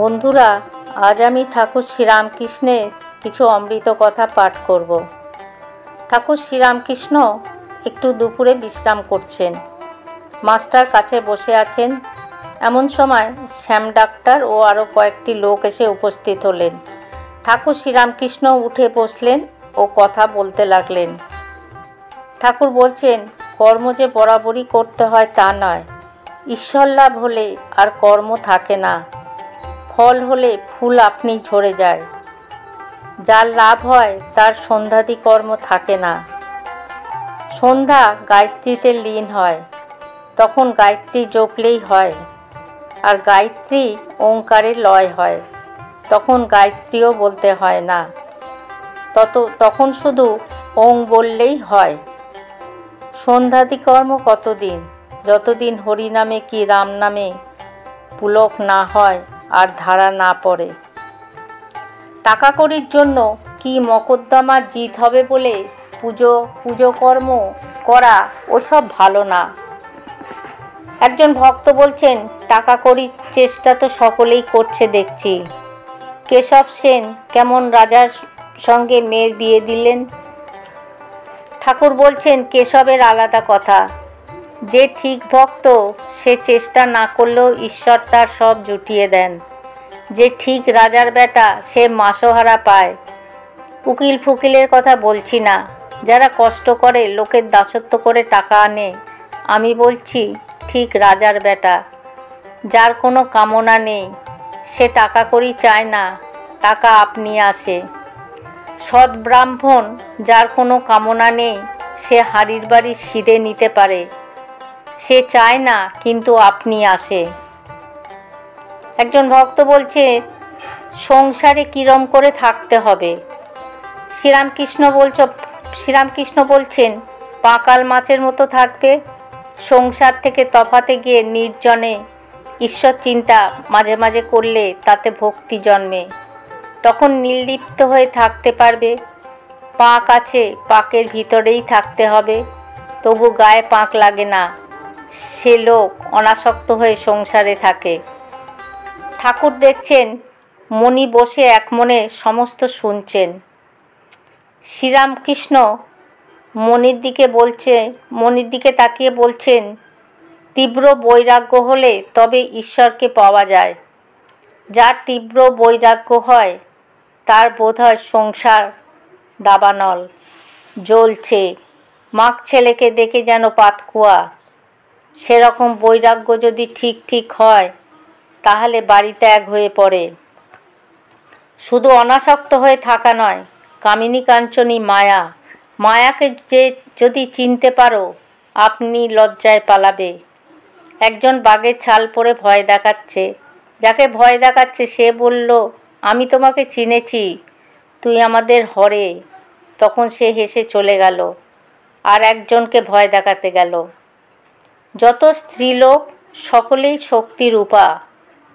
বন্ধুরা, আজ আমি ঠাকুর শ্রীরামকৃষ্ণের কিছু অমৃত কথা পাঠ করব। ঠাকুর শ্রীরামকৃষ্ণ একটু দুপুরে বিশ্রাম করছেন। মাস্টার কাছে বসে আছেন। এমন সময় শ্যাম ডাক্তার ও আরও কয়েকটি লোক এসে উপস্থিত হলেন। ঠাকুর শ্রীরামকৃষ্ণ উঠে বসলেন ও কথা বলতে লাগলেন। ঠাকুর বলছেন, কর্ম যে বরাবরই করতে হয় তা নয়। ঈশ্বর লাভ হলে আর কর্ম থাকে না। ফল হলে ফুল আপনি ঝরে যায়। যার লাভ হয় তার সন্ধ্যাদি কর্ম থাকে না। সন্ধ্যা গায়ত্রীতে লীন হয়, তখন গায়ত্রী জপলেই হয়। আর গায়ত্রী ওঙ্কারে লয় হয়, তখন গায়ত্রীও বলতে হয় না, তখন শুধু ওং বললেই হয়। সন্ধ্যাদি কর্ম কতদিন? যতদিন হরিনামে কি রাম নামে পুলক না হয় আর ধারা না পড়ে। টাকা কড়ির জন্য কি মকদ্দমার জিত হবে বলে পুজো কর্ম করা ওসব ভালো না। একজন ভক্ত বলছেন, টাকা কড়ির চেষ্টা তো সকলেই করছে দেখছি। কেশব সেন কেমন রাজার সঙ্গে মেয়ের বিয়ে দিলেন। ঠাকুর বলছেন, কেশবের আলাদা কথা। যে ঠিক ভক্ত সে চেষ্টা না করলেও ঈশ্বর তার সব জুটিয়ে দেন। যে ঠিক রাজার বেটা সে মাসোহারা পায়। উকিল ফুকিলের কথা বলছি না, যারা কষ্ট করে লোকের দাসত্ব করে টাকা আনে। আমি বলছি ঠিক রাজার বেটা, যার কোনো কামনা নেই, সে টাকা করি চায় না, টাকা আপনি আসে। সৎ ব্রাহ্মণ, যার কোনো কামনা নেই, সে হাড়ির বাড়ি সিধে নিতে পারে। সে চায় না, কিন্তু আপনি আসে। একজন ভক্ত বলছে, সংসারে কিরম করে থাকতে হবে। শ্রীরামকৃষ্ণ বলছেন, পাকাল মাছের মতো থাকবে। সংসার থেকে তফাতে গিয়ে নির্জনে ঈশ্বর চিন্তা মাঝে মাঝে করলে তাতে ভক্তি জন্মে। তখন নির্লিপ্ত হয়ে থাকতে পারবে। পাক আছে, পাকের ভিতরেই থাকতে হবে, তবু গায়ে পাক লাগে না। সে লোক অনাসক্ত হয়ে সংসারে থাকে। ঠাকুর দেখছেন, মণি বসে এক মনে সমস্ত শুনছেন। শ্রীরামকৃষ্ণ মণির দিকে তাকিয়ে বলছেন, তীব্র বৈরাগ্য হলে তবে ঈশ্বরকে পাওয়া যায়। যার তীব্র বৈরাগ্য হয় তার বোধ হয় সংসার দাবানল জ্বলছে, মাক ছেলেকে দেখে যেন পাতকুয়া। সেরকম বৈরাগ্য যদি ঠিক হয় তাহলে বাড়ি ত্যাগ হয়ে পড়ে। শুধু অনাসক্ত হয়ে থাকা নয়, কামিনী কাঞ্চনী মায়াকে যদি চিনতে পারো, আপনি লজ্জায় পালাবে। একজন বাঘের ছাল পরে ভয় দেখাচ্ছে। যাকে ভয় দেখাচ্ছে সে বলল, আমি তোমাকে চিনেছি, তুই আমাদের হরে। তখন সে হেসে চলে গেল, আর একজনকে ভয় দেখাতে গেল। যত স্ত্রীলোক সকলেই শক্তিরূপা।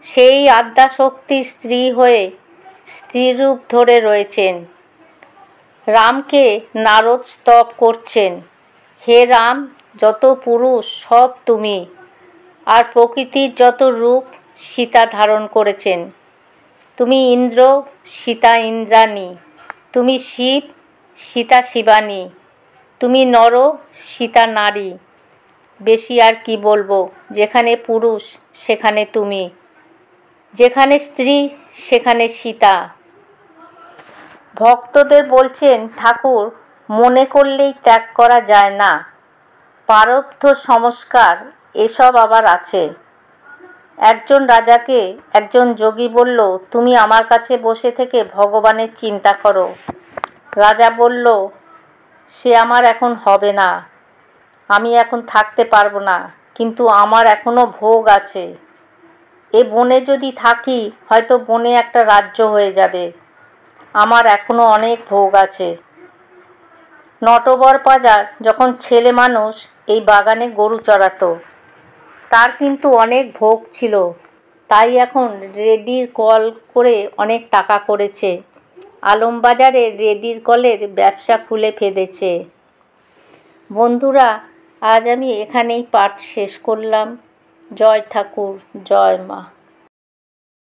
সেই আদ্যাশক্তি স্ত্রী হয়ে স্ত্রীরূপ ধরে রয়েছেন। রামকে নারদ স্তব করছেন, হে রাম, যত পুরুষ সব তুমি। আর প্রকৃতির যত রূপ সীতা ধারণ করেছেন। তুমি ইন্দ্র, সীতা ইন্দ্রাণী। তুমি শিব, সীতা শিবানী। তুমি নর, সীতা নারী। বেশি আর কি বলবো। যেখানে পুরুষ সেখানে তুমি, যেখানে স্ত্রী সেখানে সীতা। ভক্তদের বলছেন, ঠাকুর, মনে করলেই ত্যাগ করা যায় না। প্রারব্ধ সংস্কার এসব আবার আছে। একজন রাজাকে একজন যোগী বলল, তুমি আমার কাছে বসে থেকে ভগবানের চিন্তা করো। রাজা বলল, সে আমার এখন হবে না। আমি এখন থাকতে পারবো না, কিন্তু আমার এখনো ভোগ আছে। এ বনে যদি থাকি হয়তো বনে একটা রাজ্য হয়ে যাবে। আমার এখনো অনেক ভোগ আছে। নটবর পাজার যখন ছেলে মানুষ এই বাগানে গরু চড়াতো, তার কিন্তু অনেক ভোগ ছিল। তাই এখন রেডির কল করে অনেক টাকা করেছে। আলমবাজারে রেডির কলের ব্যবসা খুলে ফেলেছে। বন্ধুরা, আজ আমি এখানেই পাঠ শেষ করলাম। জয় ঠাকুর, জয় মা।